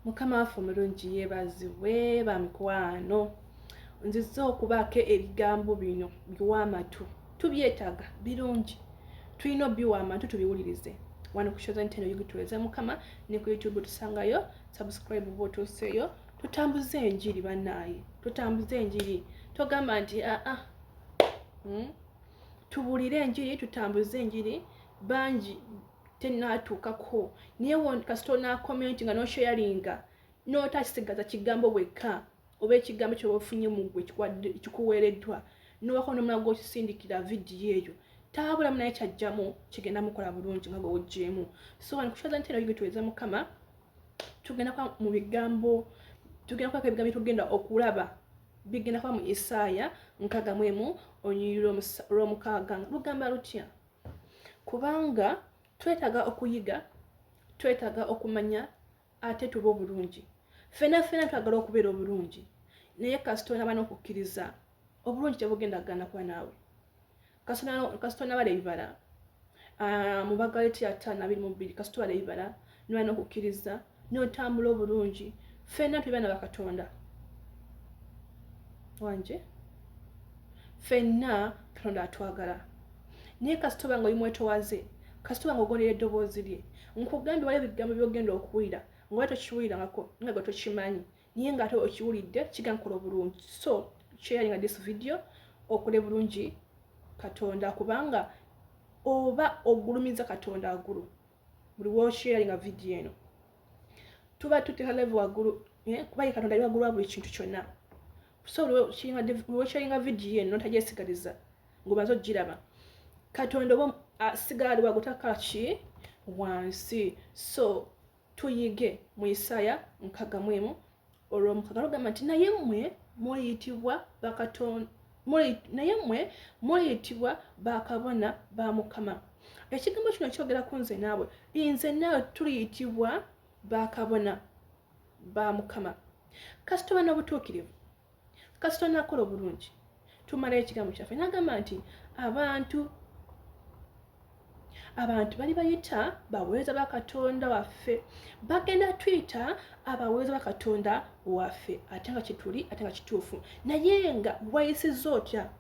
Mukama waffe omulungi yeebazibwe bamikwano. Nziza okubaako ebigambo bino biwaamatu. Tubyetaaga birungi. Tulina biwaamatu tubiwulirize. Wano ku Chosen Channel yigituweza Mukama, ne ku YouTube tusangayo, subscribe botuseyo. Tutambuze enjiri bannaaye. Tutambuze enjiri. Togamba nti tubulire enjiri, tutambuze enjiri banji tenatuukako. Niye won kasitona comment nga no sharinga. No tasigaza kigambo weka. Oba ekigambo ky'ofunye mu gwe kikuweereddwa. No wakono mulago kisindikira video eyo. Tabula mnaye kyajjamu kigenda mukola bulungi nga gojjemu. So wano ku Chosen Channel yigituweza Mukama. Tugenda kwa mu bigambo, tugenda kwa ebigambo tugenda okulaba. Bigenda kwa mu Isaya 61 onyiriro lw'omukaaga. Lugamba lutya? Kubanga twetaaga okuyiga, twetaaga okumanya ate tuba obulungi. Fena twagala okubeera obulungi. Naye kasitona bana okukkiriza obulungi tebugenda gana kwa naawe. Kasitona bale ibala. Mu Bagalatiya 5:22 kasitona bale ibala nwana okukkiriza n'otambula obulungi. Fena tuli bana ba Katonda. Wanje fena Katonda atwagala. Naye kasitoba nga oyimwetowaze, kasitoba nga ogondera eddoboozi lye, nkugambye waliwo ebigambo by'ogenda okuwulira nga tokiwulira nga tokimanyi, naye ng'ate okiwulidde kigenda kukola obulungi. So sharing this video okole bulungi Katonda, kubanga oba ogulumiza Katonda agulu buli wo sharing video eno tuba tuteeka level agulu, kuba Katonda ali agulu buli kintu kyonna. So wo sharing video eno notajesigaliza ngobazo giraba Katonda oba asigala wagutaka ki wansi. So tuyige mu Isaya 61 olw'omukaaga lugamba nti naye mmwe muyitibwa bakatonda, naye mmwe muyitibwa bakabona ba Mukama. Ekigambo kino kyogera ku nze naawe, nze naawe tuliyitibwa bakabona ba Mukama. Kasitoba n'obutuukirivu, kasitoba nakola obulungi, tumalayo ekigambo kyaffe n'agamba nti abantu bali bayita baweereza ba Katonda waffe, bagenda twita abaweereza ba Katonda waffe, ate nga kituli, ate nga kituufu. Naye nga wayisiza otya?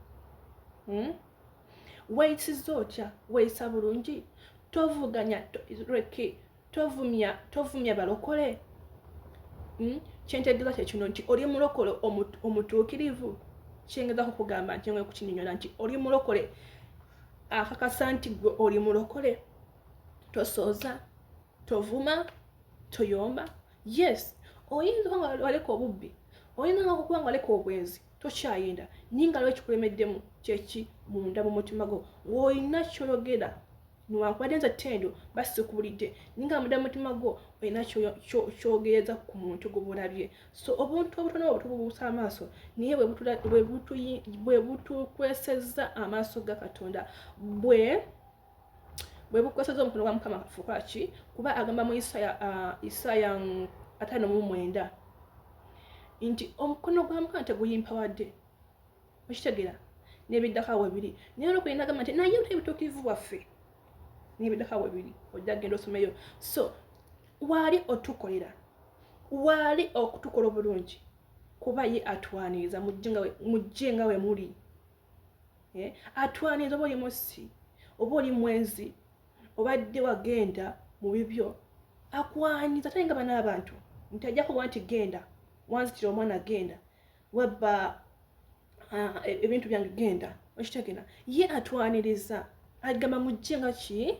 Wayisiza otya? Wayisa bulungi? Tovuganya tovumya balokole? Kyentegeeza kyekino nti oli mulokole omutuukirivu. Kyengeza kugamba nti ngwe kukinyonyola nti oli mulokole akakasa nti gwe oli mulokole. Tosooza, tovuma, toyomba. Yes, oyinza nga waleka obubbi, oyinza nga okuba nga waleka obwenzi, tokyayenda. Ninga lwe kikulemeddemu kyeki munda mu mutima gwo, ng'olina ky'oyogera niwankubadde nze ttendo basikubulidde, ninga munda mu mutima gwo olina ky'ogereza ku muntu gw'olabye. So obuntu obutono obutubuusa amaaso, naye bwe butukwesezza amaaso ga Katonda, bwe bukwesezza omukono gwa Mukama fuuka ki? Kuba agamba mu Isaya 5:9 nti omukono gwa Mukama teguyimpawadde. Okitegeera? N'ebiddako webiri. Naye olw'okulina agamba nti naye ebituukirivu bwaffe n'ebiddako webiri, ojja genda osomeyo. So waali otukolera, waali okutukola obulungi, kuba ye atwaniriza mujje nga we muli. Atwaniriza oba oli musi, oba oli mwenzi, obadde wagenda mu bibyo, akwaniriza ate nga bana abantu. Nti ajja kuba nti genda, wanzitira omwana genda, wabba ebintu byange genda. Okitegeera? Ye atwaniriza, agamba mujje nga ki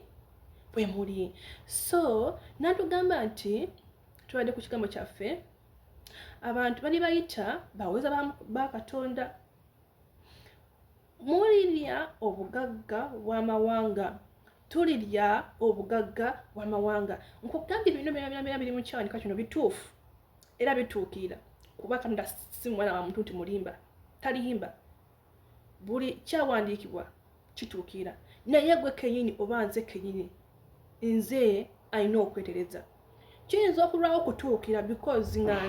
bwe muli. So natugamba nti tubadde ku kigambo kyaffe, abantu bali bayita baweereza ba Katonda. Mulirya obugagga bw'amawanga, tulirya obugagga bw'amawanga. Nkugambye bino byonna biri mu kyawanika kino bituufu era bituukirira, kuba Katonda si mwana wa muntu nti mulimba, taliyimba. Buli kyawandiikibwa kituukirira. Naye gwe kenyini oba nze kenyini, nze alina okwetereza. Kiyinza okulwawo okutuukira because nga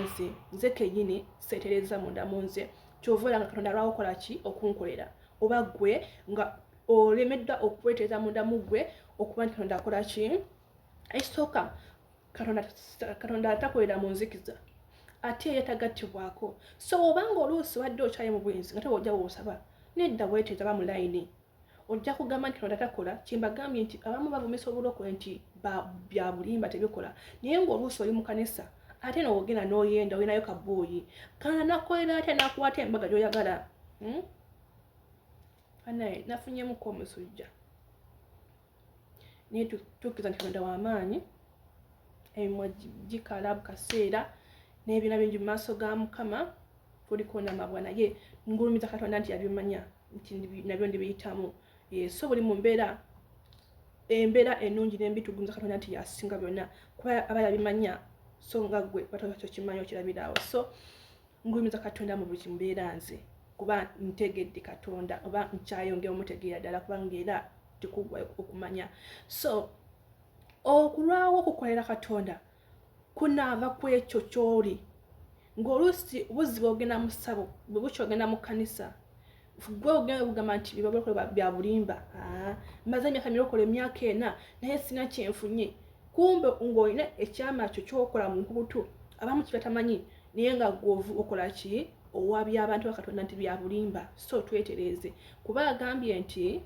nze kenyini seetereza munda mu nze, kyova olanga Katonda alwawo okola ki? Okunkolera. Oba gwe nga olemeddwa okwetereza munda mu gwe okuba nti Katonda akola ki? Ekisooka katonda atakolera mu nzikiza ate yatagattibwako. So obanga oluusi wadde okyaye mu bwenzi nga tojja bw'osaba nedda bweteeza ba mu layini ojja kugamba nti katonda takola. Kimbagambye nti abamu bavumisa obulokole nti bya bulimba tebikola, naye ng'oluusi oli mu kanisa ate n'ogenda n'oyenda olinayo kabuuyi kana nakolera ate nakuwata embaga gy'oyagala. Anaye nafunyemuko omusujja naye tukkiza nti katonda w'amaanyi, emimwa gikala bu kaseera n'ebina bingi mu maaso ga Mukama kuliko n'amabwa, naye ngulumiza katonda nti yabimanya nti nabyo ndibiyitamu. So buli mu embeera ennungi n'embi tugulumiza katonda nti yasinga byonna kuba aba yabimanya, so nga gwe batokyo kimanyi okirabiraawo. So ngulumiza katonda mu buli kimbeera nze kuba ntegedde katonda oba nkyayongera omutegeera ddala kubanga era tikugwa okumanya. So okulwawo okukolera katonda kunaava ku ekyo ky'oli. Ng'oluusi buzibu ogenda mu ssabo bwe bukyo ogenda mu kkanisa gwe ogenda okugamba nti bibabulokole bya bulimba, mbaze emyaka mirokole emyaka 4 naye sina kyenfunye. Kumbe ng'olina ekyama kyo ky'okola mu nkubutu abamu kibatamanyi naye nga gwovu okola ki owabya abantu ba katonda nti bya bulimba. So twetereeze kuba agambye nti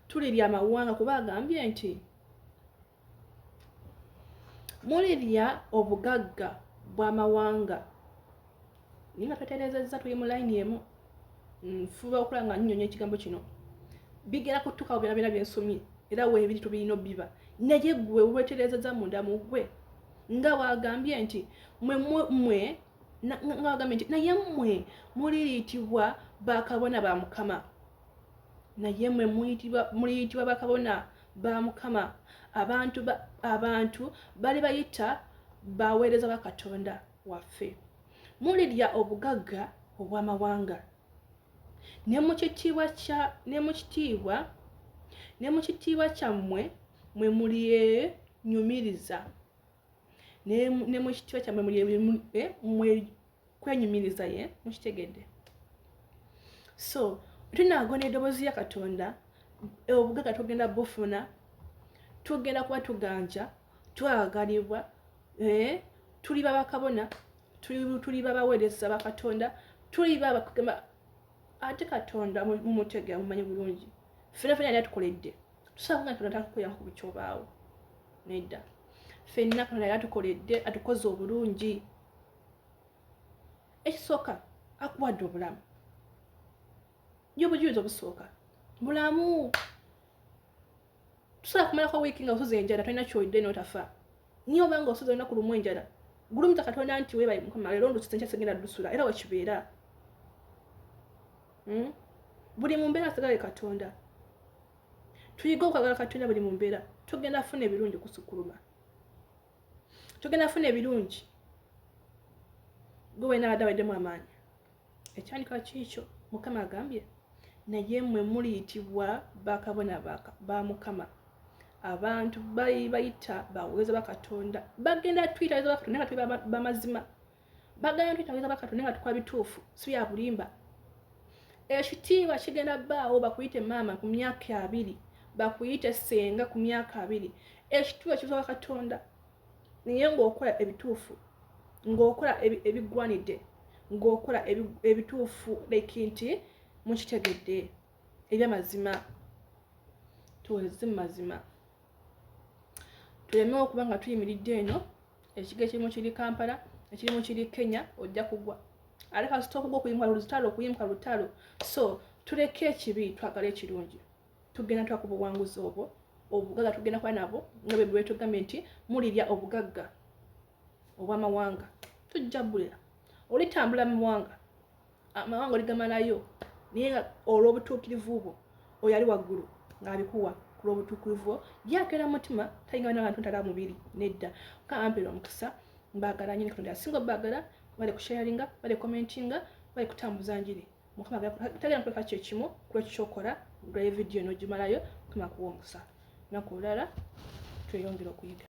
tulirya amawanga, kuba agambye nti mulirya obugagga bw'amawanga. Ninga tweterezezza tuli mu layini emu nfuba okulaba nga nnyonnyola ekigambo kino bigera kutuuka ku byonna byensomye era weebiri tubirina obbiba, naye gwe weeterezezza munda mu gwe nga bwagambye nti mwe nga wagambye nti naye mmwe muliyitibwa bakabona ba Mukama. Naye mmwe muliyitibwa bakabona ba Mukama. Abantu bali bayita baweereza ba Katonda waffe. Mulirya obugagga obw'amawanga ne mu kitiibwa kyammwe mwe mulyenyumiriza, ne mu kitiibwa kyammwe mwe kwenyumiriza ye mukitegedde. So tunaagona eddoboozi ya Katonda obugagga tugenda bufuna, tugenda kuba tuganja, twagalibwa, tuli babakabona, tuli babaweereza ba Katonda, tuli babakugamba ate Katonda mumutegera mumanyi bulungi ffenna yali atukoledde. Tusaba nga Katonda takukola ku bikyobaawo nedda, ffenna Katonda yali atukoledde, atukoze obulungi. Ekisooka akuwadde obulamu, y'obujulizi obusooka bulamu. Tusobola kumalako wiiki nga osoze enjala tolina ky'olidde n'otafa, niyo obanga osoze olunaku lumu enjala gulumiza Katonda nti weebaye Mukama leero ndusise nkya segenda ddusula era wekibeera. Buli mu mbeera sigale Katonda, tuyige okwagala Katonda buli mu mbeera. Tugenda funa ebirungi kusukuluma, tugenda funa ebirungi gwe wena adaweddemu amaanyi. Ekyandika kiikyo Mukama agambye naye mmwe muliyitibwa bakabona ba Mukama. Abantu bali bayita baweereza ba Katonda, bagenda twita baweereza ba Katonda nga tuli bamazima, bagenda twita baweereza ba Katonda nga tukola bituufu si bya bulimba. Ekitiibwa kigenda bbaawo bakuyite maama ku myaka 2, bakuyite ssenga ku myaka 2. Ekitiibwa kiva wa Katonda naye ng'okola ebituufu, ng'okola ebiggwanidde, ng'okola ebituufu like nti mukitegedde eby'amazima. Tuweze mu mazima tuleme okuba nga tuyimiridde eno ekigo ekirimu kiri Kampala, ekirimu kiri Kenya, ojja kugwa. Ale kasita okugwa okuyimuka lutalo. So tuleke ekibi twagala ekirungi, tugenda twakuba obuwanguzi obwo. Obugagga tugenda kuba nabo nga bwe bwetugambye nti mulirya obugagga obw'amawanga. Tujja bulira olitambula mu mawanga, amawanga oligamalayo naye nga olw'obutuukirivu bwo oyo ali waggulu ng'abikuwa ku lw'obutuukirivu gyakera mutima tayinga n'abantu ntala mubiri nedda. Kampera omukisa mbaagala nnyo Katonda yasinga obbaagala, bale kusharinga, bale commentinga, bale kutambuza njiri. Mukama tagenda kuleka kye kimu ku ekyokola nga vidiyo n'ogimalayo. Mukama kuwa omukisa nakulala tweyongera okuyiga.